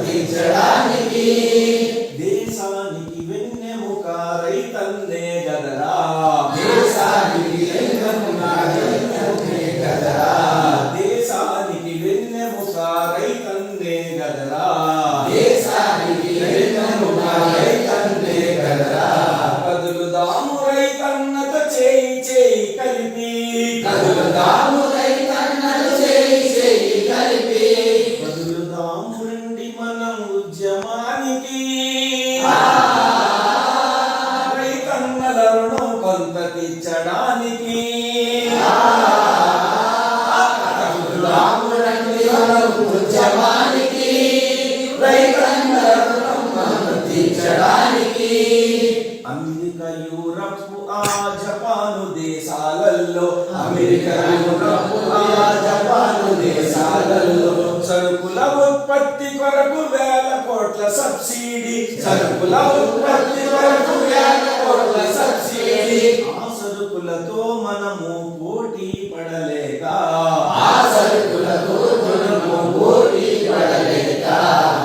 తీర్చడానికి దేశానికి వెన్నెముక రైతన్నే గదరా దేశానికి వెన్నెముక రైతన్నే గదరా దేశానికి వెన్నెముక రైతన్నే గదరా దేశానికి వెన్నెముక రైతన్నే గదరా కదులుదాము రైతన్నతో చేయి చేయి కలిపి కదులుదాము రైతన్నతో చేయి చేయి కలిపి కదులుదాము రండి మనం ఉద్యమానికి రైతన్నల రుణం కొంత తీర్చడానికి కదులుదాము రండి మనం ఉద్యమానికి రైతన్నల రుణం కొంత తీర్చడానికి అమెరికా యూరప్ ఆ జపాను దేశాలలో అమెరికా యూరప్ ఆ జపాను దేశాలలో సరుకుల ఉత్పత్తి కొరకు వేల కోట్ల సబ్సిడీ సరుకుల ఉత్పత్తి కొరకు వేల కోట్ల సబ్సిడీ ఆ సరుకులతో మనము పోటీ పడలేక ఆ సరుకులతో మనము పోటీ పడలేక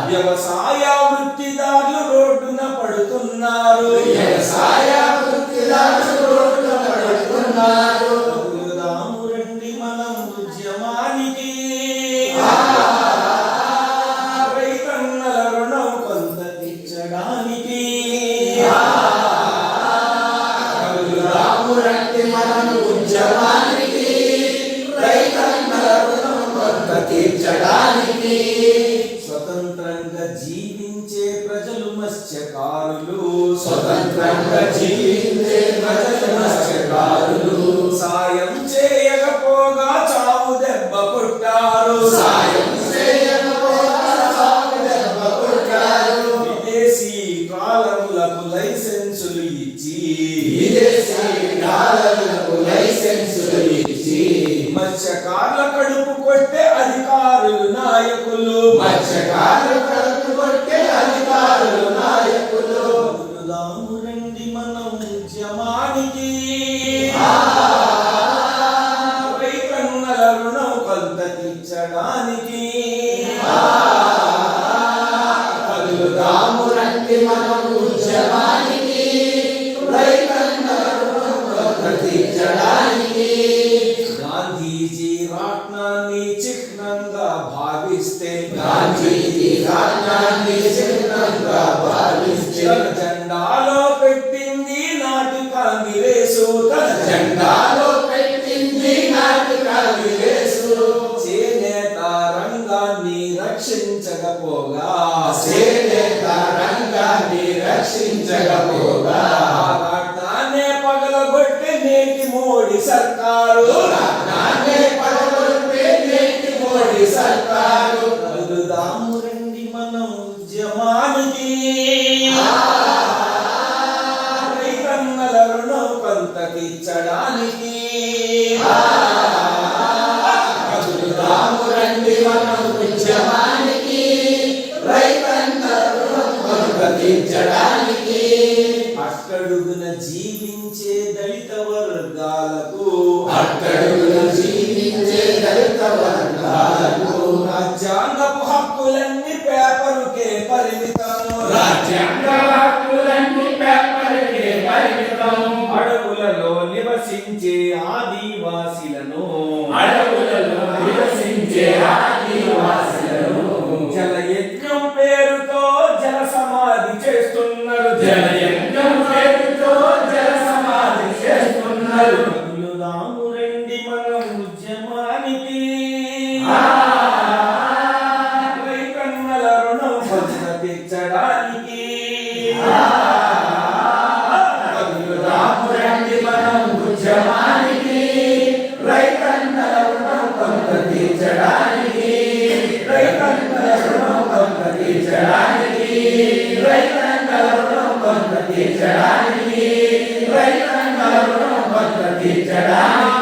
వ్యవసాయ వృత్తిదారులు రోడ్డున పడుతున్నారు వ్యవసాయ వృత్తిదారులు రోడ్డున పడుతున్నారు కదులుదాము రండి మనం ఉద్యమానికి రైతన్నల రుణం కొంత తీర్చడానికి కదులుదాము రండి మనం ఉద్యమానికి రైతన్నల రుణం కొంత తీర్చడానికి స్వతంత్రంగా జీవించే ప్రజలు మత్స్యకారులు స్వతంత్రంగా జీవించే ప్రజలు మత్స్యకారులు సాయం చేయకపోగా చావు దెబ్బ కొట్టారు సాయం చేయకపోగా చావు దెబ్బ కొట్టారు విదేశీ ట్రాలర్లకు లైసెన్సులు ఇచ్చి విదేశీ ట్రాలర్లకు లైసెన్సులు ఇచ్చి మత్స్యకారుల కడుపు కొట్టే అధికారులు నాయకులు మత్స్యకారుల కడుపు కొట్టే అధికారులు నాయకులు కదులుదాము రండి మనం ఉద్యమానికి రైతన్నల రుణం కొంత తీర్చడానికి కదులుదాము రండి మనం ఉద్యమానికి రైతన్నల రుణం కొంత తీర్చడానికి గాంధీజీ రాట్నాన్ని చిహ్నంగా భావిస్తే గాంధీజీ రాజ్యాన్ని చిహ్నంగా భావిస్తే తన జెండాలో పెట్టింది నాటి కాంగ్రెసు తన జెండాలో పెట్టింది నాటి కాంగ్రెసు చేనేత రంగాన్ని రక్షించకపోగా చేనేత రంగాన్ని రక్షించకపోగా రాట్నాన్నే పగలగొట్టి నేటి మోడీ సర్కారు నాన్నే పడగొట్టే నేటి మోడీ సర్కారు కదులుదాము రండి మనం ఉద్యమానికి రైతన్నల రుణం కొంత తీర్చడానికి కదులుదాము రండి మనం ఉద్యమానికి రైతన్నల రుణం కొంత తీర్చడానికి అట్టడుగున జీవించే దళిత వర్గాలకు అట్టడుగున జీవించే దళిత వర్గాలకు రాజ్యాంగపు హక్కులన్నీ పేపరుకే పరిమితము రాజ్యాంగ హక్కులన్నీ పేపర్కే పరిమితం అడవులలో నివసించే ఆదివాసీలను అడవులలో నివసించే ఆదివాసులను జలయజ్ఞం పేరుతో జల సమాధి చేస్తున్నారు జలయజ్ఞం పేరుతో జల సమాధి చేస్తున్నారు కదులుదాము రండి మనం ఉద్యమానికి రైతన్నల రుణం కొంత తీర్చడానికి కదులుదాము రండి మనం ఉద్యమానికి రైతన్నల రుణం కొంత తీర్చడానికి రైతన్నల రుణం కొంత తీర్చడానికి రైతన్నల రుణం కొంత తీర్చడానికి రైతన్నల రుణం కొంత తీర్చడానికి